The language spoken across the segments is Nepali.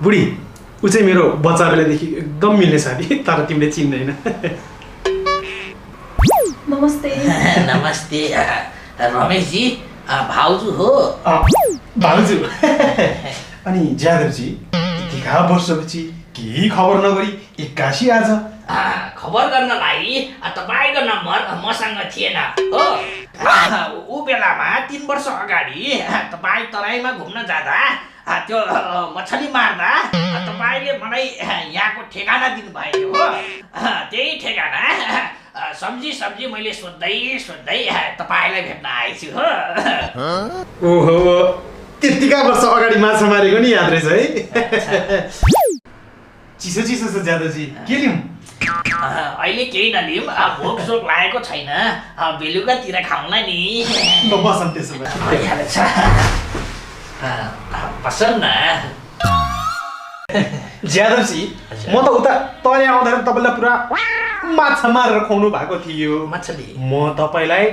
बुढी ऊ चाहिँ मेरो बच्चा बेलादेखि एकदम मिल्ने साथी तर तिमीले चिन्दैन नमस्ते नमस्ते रमेशजी भाउजू हो भाउजू अनि जादवजी यतिका वर्षपछि केही खबर नगरी एक्कासी आज खबर गर्नलाई तपाईँको नम्बर मसँग थिएन हो ऊ बेलामा 3 वर्ष अगाडि तपाईँ तराईमा घुम्न जाँदा त्यो मछली मार्दा तपाईँले मलाई यहाँको ठेगाना दिनुभएको हो त्यही ठेगाना सब्जी मैले सोध्दै तपाईँलाई भेट्न आएछु हो ओहो त्यतिका वर्ष अगाडि माछा मारेको नि याद रहेछ है चिसो छ जादवजी के लिउँ अहिले केही नलिउँ भोक सोक लागेको छैन बेलुकातिर खाउँला नि ल बसौँ त्यसो भए भइहाल्छ पसन्द जादवजी म त उता तले आउँदा तपाईँलाई पुरा माछा मारेर खुवाउनु भएको थियो मछली म तपाईँलाई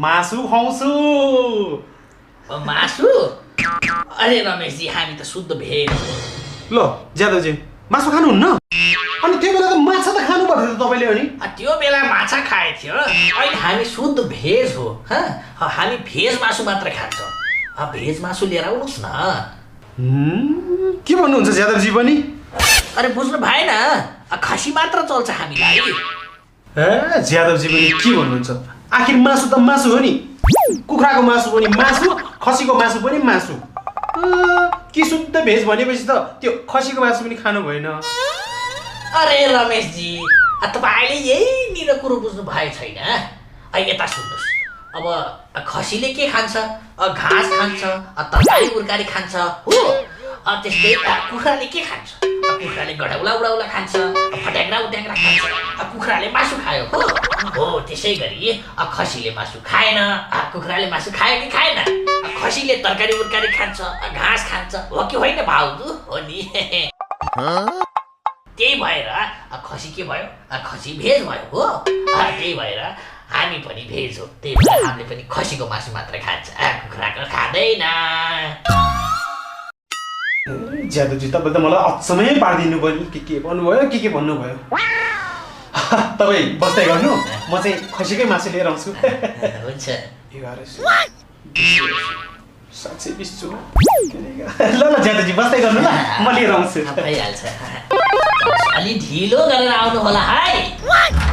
मासु खुवाउँछु मासु अरे रमेशजी हामी त शुद्ध भेज ल जादवजी मासु खानुहुन्न अनि त्यो बेला त माछा त खानु पर्थ्यो त तपाईँले अनि त्यो बेला माछा खाए थियो अहिले हामी शुद्ध भेज हो हामी भेज मासु मात्र खान्छौँ भेज मासु लिएर आउनुहोस् न के भन्नुहुन्छ जादवजी पनि अरे बुझ्नु भएन खसी मात्र चल्छ हामीलाई ए जादवजी पनि के भन्नुहुन्छ आखिर मासु त मासु हो नि कुखुराको मासु पनि मासु खसीको मासु पनि मासु कि शुद्ध भेज भनेपछि त त्यो खसीको मासु पनि खानु भएन अरे रमेशजी तपाईँले यही मेरो कुरो बुझ्नु भएको छैन यता सुन्नुहोस् अब खसीले के खान्छ घाँस खान्छ तरकारी उर्कारी खान्छ हो त्यस्तै कुखुराले के खान्छ कुखुराले गडौला उडाउला खान्छ फट्याङ्ग्रा उट्याङ्ग्रा खान्छ कुखुराले मासु खायो हो त्यसै गरी खसीले मासु खाएन कुखुराले मासु खायो कि खाएन खसीले तरकारी उर्कारी खान्छ घाँस खान्छ हो कि होइन भाउजू हो नि त्यही भएर खसी के भयो खसी भेज भयो हो त्यही भएर हामी पनि भेज हो त्यही भएर हामीले पनि खसीको मासु मात्र खान्छ कुखुराको खाँदैन जादवजी तपाईँ त मलाई अचम्मै पारिदिनु भयो नि के भन्नुभयो के भन्नुभयो तपाईँ बस्दै गर्नु म चाहिँ खसीकै मासु लिएर आउँछु हुन्छ 720 छु ल जादवजी बस्दै गर्नु ल म लिएर आउँछु भइहाल्छ अलि ढिलो गरेर आउनु होला है